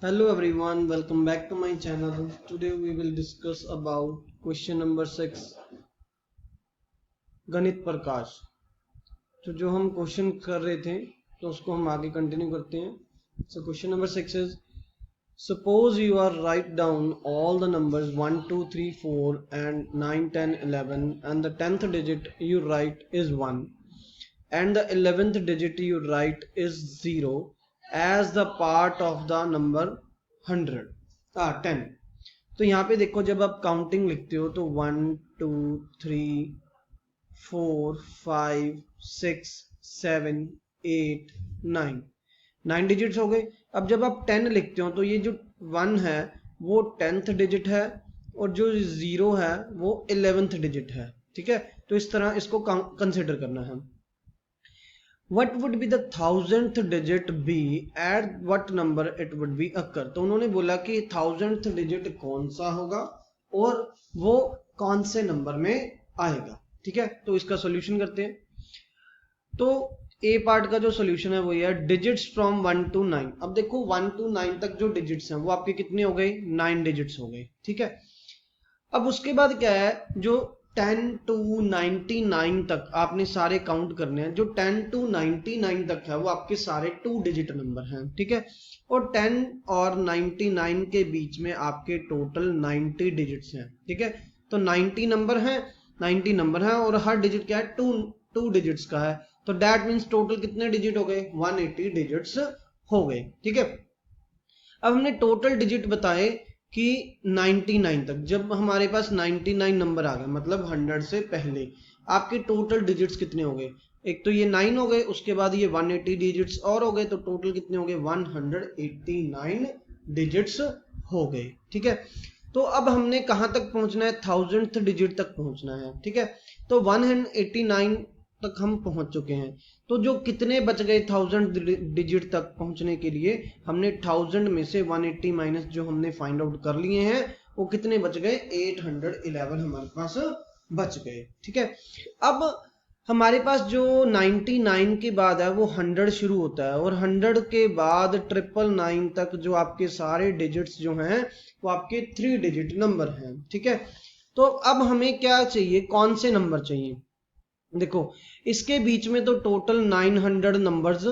Hello everyone, welcome back to my channel. Today we will discuss about question number 6 गणित प्रकाश। तो जो हम question कर रहे थे तो उसको हम आगे कंटिन्यू करते हैं। So question number 6 is suppose you are write down all the numbers 1 2 3 4 and 9 10 11 and the 10th digit you write is 1 and the 11th digit you write is 0 as the part of the number 10। तो यहाँ पे देखो, जब आप counting लिखते हो तो 1 2 3 4 5 6 7 8 9 digits हो गए। अब जब आप 10 लिखते हो तो ये जो 1 है वो 10th डिजिट है और जो 0 है वो 11th डिजिट है। ठीक है, तो इस तरह इसको कंसिडर करना है। What would be the 1000th digit be at what number it would be occur। तो उन्होंने बोला कि 1000th digit कौन सा होगा और वो कौन से नंबर में आएगा। ठीक है, तो इसका सॉल्यूशन करते हैं। तो ए पार्ट का जो सॉल्यूशन है वो ये है डिजिट्स फ्रॉम 1 to 9। अब देखो 1 to 9 तक जो डिजिट्स हैं वो आपके कितने हो गए, 9 डिजिट्स हो गए। ठीक है, अब उसके बाद क्या है, जो 10 to 99 तक आपने सारे काउंट करने हैं। जो 10 to 99 तक है वो आपके सारे 2 डिजिट नंबर हैं। ठीक है, और 10 और 99 के बीच में आपके टोटल 90 डिजिट्स हैं। ठीक है, तो 90 नंबर हैं और हर डिजिट क्या है, टू डिजिट्स का है। तो दैट मीन्स टोटल कितने डिजिट हो गए, 180 डिजिट्स हो गए। ठीक है, अब हमने टोटल डिजिट बताए कि 99 तक। जब हमारे पास 99 नंबर आ गए मतलब 100 से पहले, आपके टोटल डिजिट्स कितने हो गए, एक तो ये 9 हो गए, उसके बाद ये 180 डिजिट्स और हो गए, तो टोटल कितने हो गए, 189 डिजिट्स हो गए। ठीक है, तो अब हमने कहां तक पहुंचना है, 1000th डिजिट तक पहुंचना है। ठीक है, तो 189 तक हम पहुंच चुके हैं। तो जो कितने बच गए 1000 डिजिट तक पहुंचने के लिए, हमने 1000 में से 180 माइनस जो हमने फाइंड आउट कर लिए हैं वो कितने बच गए, 811 हमारे पास बच गए। ठीक है, अब हमारे पास जो 99 के बाद है वो 100 शुरू होता है और 100 के बाद 999 तक जो आपके सारे डिजिट्स जो हैं वो आपके 3 डिजिट नंबर हैं। ठीक है, तो अब हमें क्या चाहिए, कौन से नंबर चाहिए। देखो इसके बीच में तो टोटल 900 नंबर्स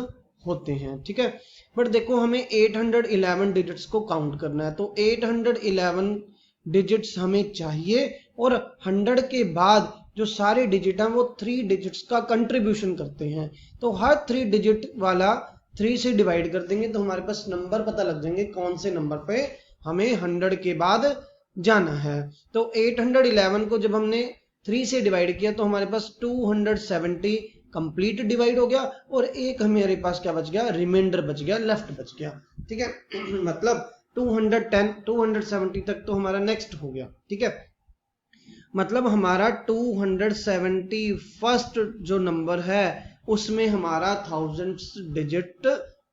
होते हैं। ठीक है, बट देखो हमें 811 डिजिट्स को काउंट करना है, तो 811 डिजिट्स हमें चाहिए और 100 के बाद जो सारे डिजिट हैं वो 3 डिजिट्स का कंट्रीब्यूशन करते हैं। तो हर 3 डिजिट वाला 3 से डिवाइड कर देंगे तो हमारे पास नंबर पता लग जाएंगे कौन से नंबर पे हमें 100 के बाद जाना है। तो 811 को जब हमने 3 से डिवाइड किया तो हमारे पास 270 कंप्लीट डिवाइड हो गया और एक हमारे पास क्या बच गया, रिमाइंडर बच गया, लेफ्ट बच गया। ठीक है मतलब 210 270 तक तो हमारा नेक्स्ट हो गया। ठीक है, मतलब हमारा 271st जो नंबर है उसमें हमारा 1000 डिजिट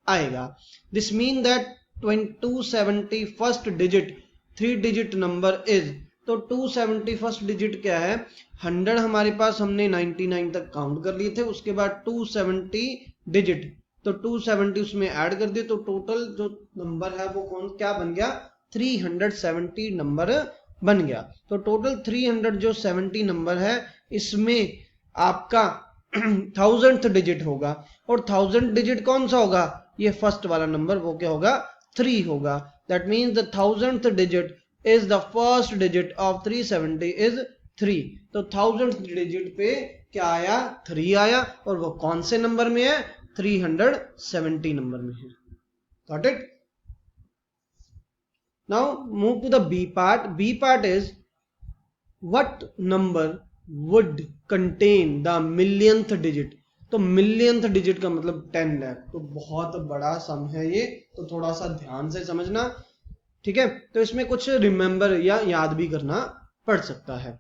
आएगा। This mean that 271st digit 3 digit number is, तो 271st डिजिट क्या है, 100 हमारे पास हमने 99 तक काउंट कर लिए थे, उसके बाद 270 डिजिट, तो 270 उसमें ऐड कर दिए तो टोटल जो नंबर है वो कौन क्या बन गया, 370 नंबर बन गया। तो टोटल 300 जो 70 नंबर है इसमें आपका 1000th डिजिट होगा और 1000 डिजिट कौन सा होगा, ये फर्स्ट वाला नंबर, वो क्या होगा, 3 होगा। That means the 1000th digit is the first digit of 370 is 3। तो 1000th डिजिट पे क्या आया, 3 आया और वो कौन से नंबर में है, 370 नंबर में है। Got it? Now move to the B part। B part is what number would contain the millionth digit। तो मिलियंथ डिजिट का मतलब 10 लाख, तो बहुत बड़ा सम है ये, तो थोड़ा सा ध्यान से समझना। ठीक है, तो इसमें कुछ रिमेंबर या याद भी करना पड़ सकता है।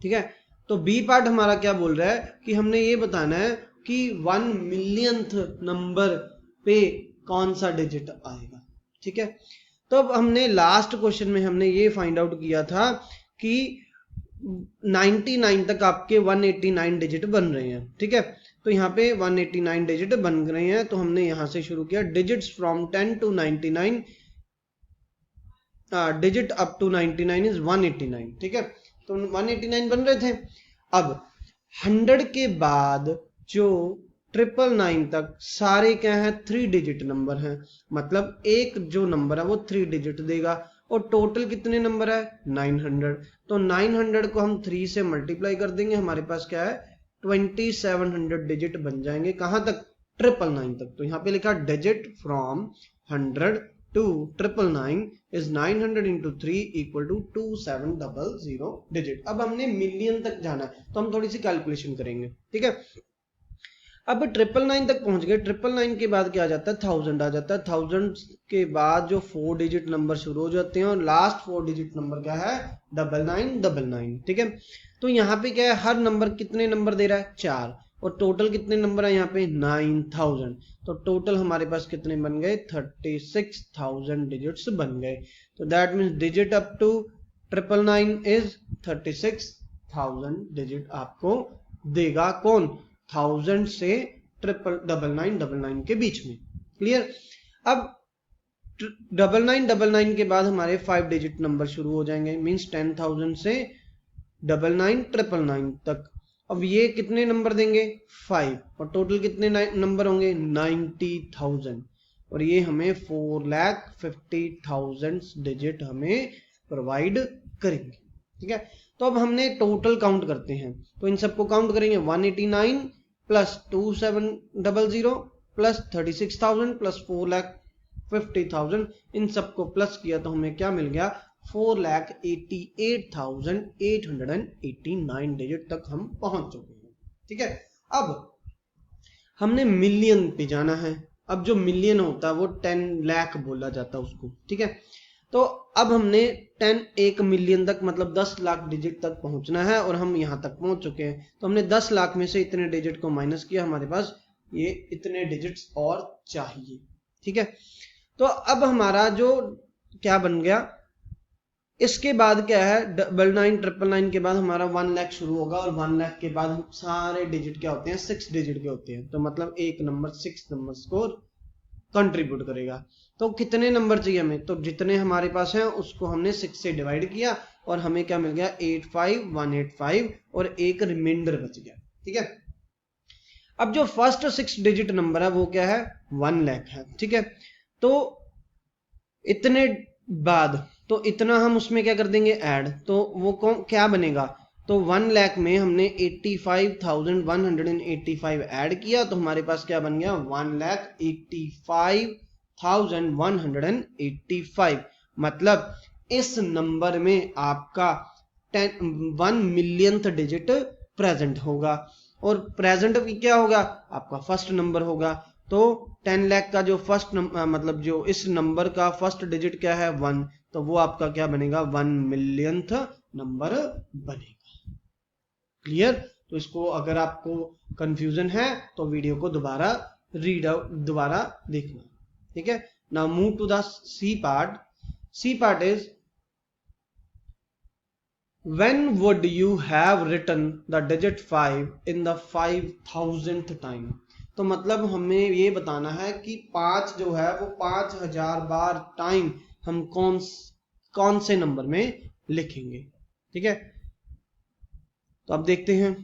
ठीक है, तो बी पार्ट हमारा क्या बोल रहा है कि हमने ये बताना है कि 1 मिलियंथ नंबर पे कौन सा डिजिट आएगा। ठीक है, तो अब हमने लास्ट क्वेश्चन में हमने ये फाइंड आउट किया था कि 99 तक आपके 189 डिजिट बन रहे हैं। ठीक है, तो यहाँ पे 189 डिजिट बन रहे हैं, तो हमने यहाँ से शुरू किया digits from 10 to 99 digit up to 99 is 189, ठीक है। तो 189 बन रहे थे। अब 100 के बाद जो 999 तक सारे क्या है, 3 डिजिट नंबर हैं, मतलब एक जो नंबर है वो 3 डिजिट देगा। और टोटल कितने नंबर है, 900। तो 900 को हम 3 से मल्टीप्लाई कर देंगे, हमारे पास क्या है 2700 डिजिट बन जाएंगे। कहां तक, 999 तक। तो यहाँ पे लिखा digit from 100 to 999 is 900 into 3 equal to 2700 digit. अब हमने मिलियन तक जाना है तो हम थोड़ी सी कैलकुलेशन करेंगे, ठीक है। अब 999 तक पहुंच गए, 999 के बाद क्या आ जाता है, 1000 आ जाता है। 1000 के बाद जो 4 डिजिट नंबर शुरू हो जाते हैं और लास्ट 4 डिजिट नंबर क्या है, 9999, ठीक है। तो यहाँ पे क्या है, हर नंबर कितने नंबर दे रहा है, 4, और टोटल कितने नंबर है यहाँ पे 9000। तो टोटल हमारे पास कितने बन गए, 36000 डिजिट्स बन गए। तो that means digit up to 999 is 36000 digit आपको देगा कौन, 1000 से 99999 के बीच में। क्लियर। अब 9999 के बाद हमारे 5 डिजिट नंबर शुरू हो जाएंगे, मीन्स 10,000 से 9999 तक। अब ये कितने नंबर देंगे, 5, और टोटल कितने नंबर होंगे, 90,000, और ये हमें 4,50,000 डिजिट हमें प्रोवाइड करेंगे, ठीक है। तो अब हमने टोटल काउंट करते हैं, तो इन सबको काउंट करेंगे, 189 प्लस 2700 प्लस 36,000 प्लस 4,50,000, इन सबको प्लस किया तो हमें क्या मिल गया, 4,88,889 डिजिट तक हम पहुंच चुके हैं, ठीक है। अब हमने मिलियन पे जाना है। अब जो मिलियन होता है वो 10 लाख बोला जाता है उसको, ठीक है। तो अब हमने 1 मिलियन तक मतलब 10 लाख डिजिट तक पहुंचना है, और हम यहां तक पहुंच चुके हैं। तो हमने 10 लाख में से इतने डिजिट को माइनस किया, हमारे पास ये इतने डिजिट्स और चाहिए, ठीक है। तो अब हमारा जो क्या बन गया, इसके बाद क्या है, 99999 के बाद हमारा 1 लाख शुरू होगा, और 1 लाख के बाद सारे डिजिट क्या होते हैं, 6 डिजिट के होते हैं। तो मतलब एक नंबर 6 नंबर्स को कंट्रीब्यूट करेगा। तो कितने नंबर चाहिए हमें, तो जितने हमारे पास हैं उसको हमने 6 से डिवाइड किया, और हमें क्या मिल गया, 85185, और एक रिमाइंडर बच गया, ठीक है। अब जो फर्स्ट 6 डिजिट नंबर है वो क्या है, 1 लाख है, ठीक है। तो इतने बाद तो इतना हम उसमें क्या कर देंगे, ऐड, तो वो कौन क्या बनेगा, तो 1 लाख में हमने 85,185 ऐड किया, तो हमारे पास क्या बन गया, 1,85,185। मतलब इस नंबर में आपका 1 मिलियंथ डिजिट प्रेजेंट होगा, और प्रेजेंट क्या होगा, आपका फर्स्ट नंबर होगा। तो 10 लाख का जो फर्स्ट मतलब जो इस नंबर का फर्स्ट डिजिट क्या है, 1, तो वो आपका क्या बनेगा, 1 मिलियंथ नंबर बनेगा। क्लियर। तो इसको अगर आपको कंफ्यूजन है तो वीडियो को दोबारा दोबारा देखना, ठीक है। Now move to the C part. C part is when would you have written the digit 5 in the 5000th time। तो मतलब हमें ये बताना है कि 5 जो है वो 5000 बार टाइम हम कौन से नंबर में लिखेंगे, ठीक है। तो अब देखते हैं।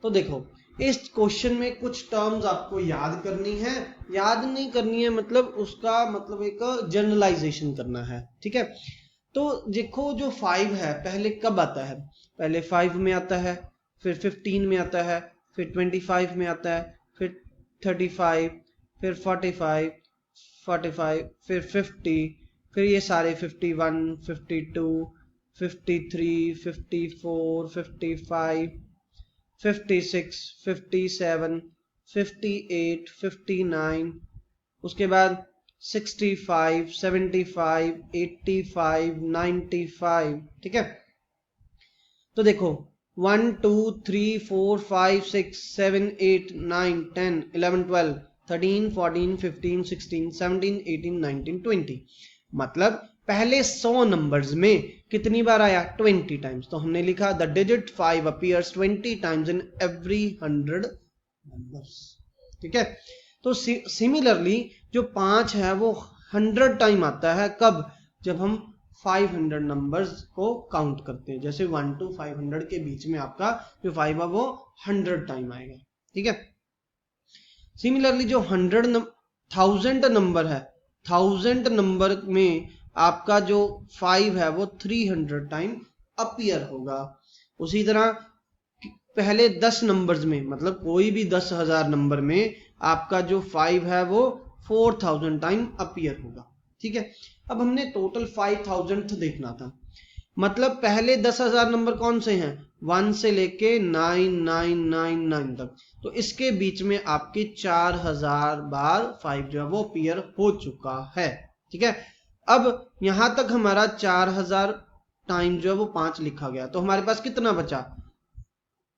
तो देखो इस क्वेश्चन में कुछ टर्म्स आपको याद करनी है, याद नहीं करनी है मतलब उसका मतलब एक जनरलाइजेशन करना है, ठीक है। तो देखो जो 5 है पहले कब आता है, पहले 5 में आता है, फिर 15 में आता है, फिर 25 में आता है, फिर 35, फिर 45, फिर 50, फिर ये सारे 51, 52, 53, 54, 55, 56, 57, 58, 59, उसके बाद 65, 75, 85, 95, ठीक है। तो देखो 1, 2, 3, 4, 5, 6, 7, 8, 9, 10, 11, 12, 13, 14, 15, 16, 17, 18, 19, 20, मतलब पहले 100 नंबर्स में कितनी बार आया, 20 टाइम्स। तो हमने लिखा the digit 5 appears 20 times in every 100 numbers, ठीक है। तो सिमिलरली जो 5 है वो 100 टाइम आता है कब, जब हम 500 नंबर्स को काउंट करते हैं। जैसे 1 to 500 के बीच में आपका जो 5 है वो 100 टाइम आएगा, ठीक है। सिमिलरली जो 1000 नंबर है, 1000 नंबर में आपका जो 5 है वो 300 टाइम अपीयर होगा। उसी तरह पहले 10 नंबर्स में, मतलब कोई भी 10,000 नंबर में आपका जो 5 है वो 4000 टाइम अपीयर होगा, ठीक है। अब हमने टोटल 5000 देखना था, मतलब पहले 10,000 नंबर कौन से हैं, 1 से लेके 9999 तक, तो इसके बीच में आपके 4000 बार 5 जो है वो अपीयर हो चुका है, ठीक है। अब यहां तक हमारा 4000 टाइम जो है वो 5 लिखा गया, तो हमारे पास कितना बचा,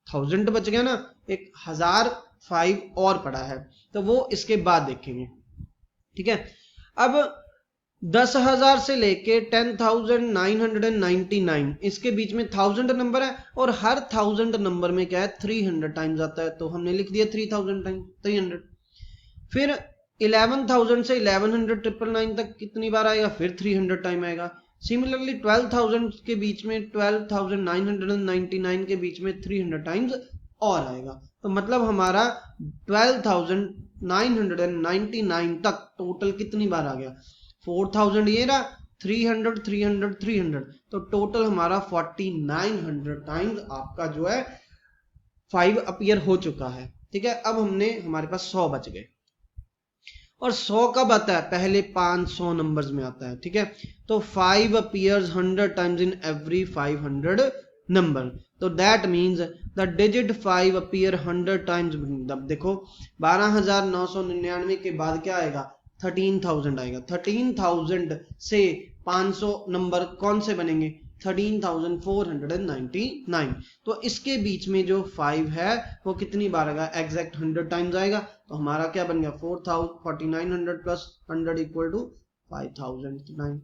1000 बच गया ना, 1005 और पड़ा है, तो वो इसके बाद देखेंगे, ठीक है। अब 10,000 से लेके 10,999 इसके बीच में 1000 नंबर है, और हर 1000 नंबर में क्या है, 300 टाइम्स आता है, तो हमने लिख दिया 3000 टाइम 300। फिर 11,000 से 11,999 तक कितनी बार आएगा, फिर 300 टाइम आएगा। सिमिलरली 12,000 के बीच में 12,999 के बीच में 300 टाइम्स और आएगा, तो मतलब हमारा 12,999 तक टोटल कितनी बार आ गया, 4000 ये रहा, 300 300 300, तो टोटल हमारा 4900 टाइम्स आपका जो है 5 अपीयर हो चुका है, ठीक है। अब हमारे पास 100 बच गए, और 100 कब आता है, पहले 500 नंबर्स में आता है, ठीक है। तो 5 appears 100 times in every 500 number, तो that means the digit 5 appear 100 times. अब देखो 12,999 के बाद क्या आएगा, 13,000 आएगा। 13,000 से 500 नंबर कौन से बनेंगे, 13,499, तो इसके बीच में जो 5 है वो कितनी बार आएगा, एग्जैक्ट 100 टाइम्स आएगा, तो हमारा क्या बन गया, 4900 प्लस 100 इक्वल टू 5009,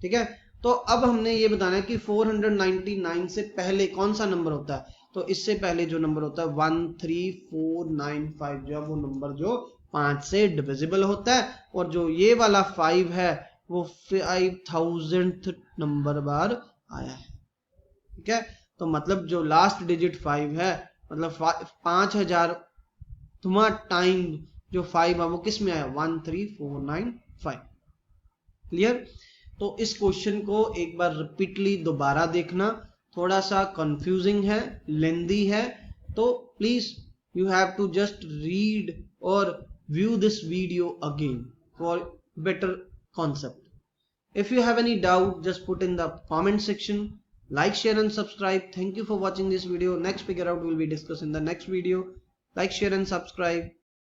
ठीक है। तो अब हमने ये बताना है कि 499 से पहले कौन सा नंबर होता है, तो इससे पहले जो नंबर होता है 13495 जो है वो नंबर जो 5 से डिविजिबल होता है, और जो ये वाला 5 है वो 5000th नंबर बार आया है, ठीक है। तो मतलब जो लास्ट डिजिट 5 है, मतलब 5000 टाइम जो 5 है वो किस में आया, 13495, क्लियर। तो इस क्वेश्चन को एक बार रिपीटली दोबारा देखना, थोड़ा सा कंफ्यूजिंग है, लेंदी है, तो please you have to just read और view this video again for better concept. If you have any doubt, just put in the comment section. Like, share and subscribe. Thank you for watching this video. Next figure out will be discussed in the next video. Like, share and subscribe.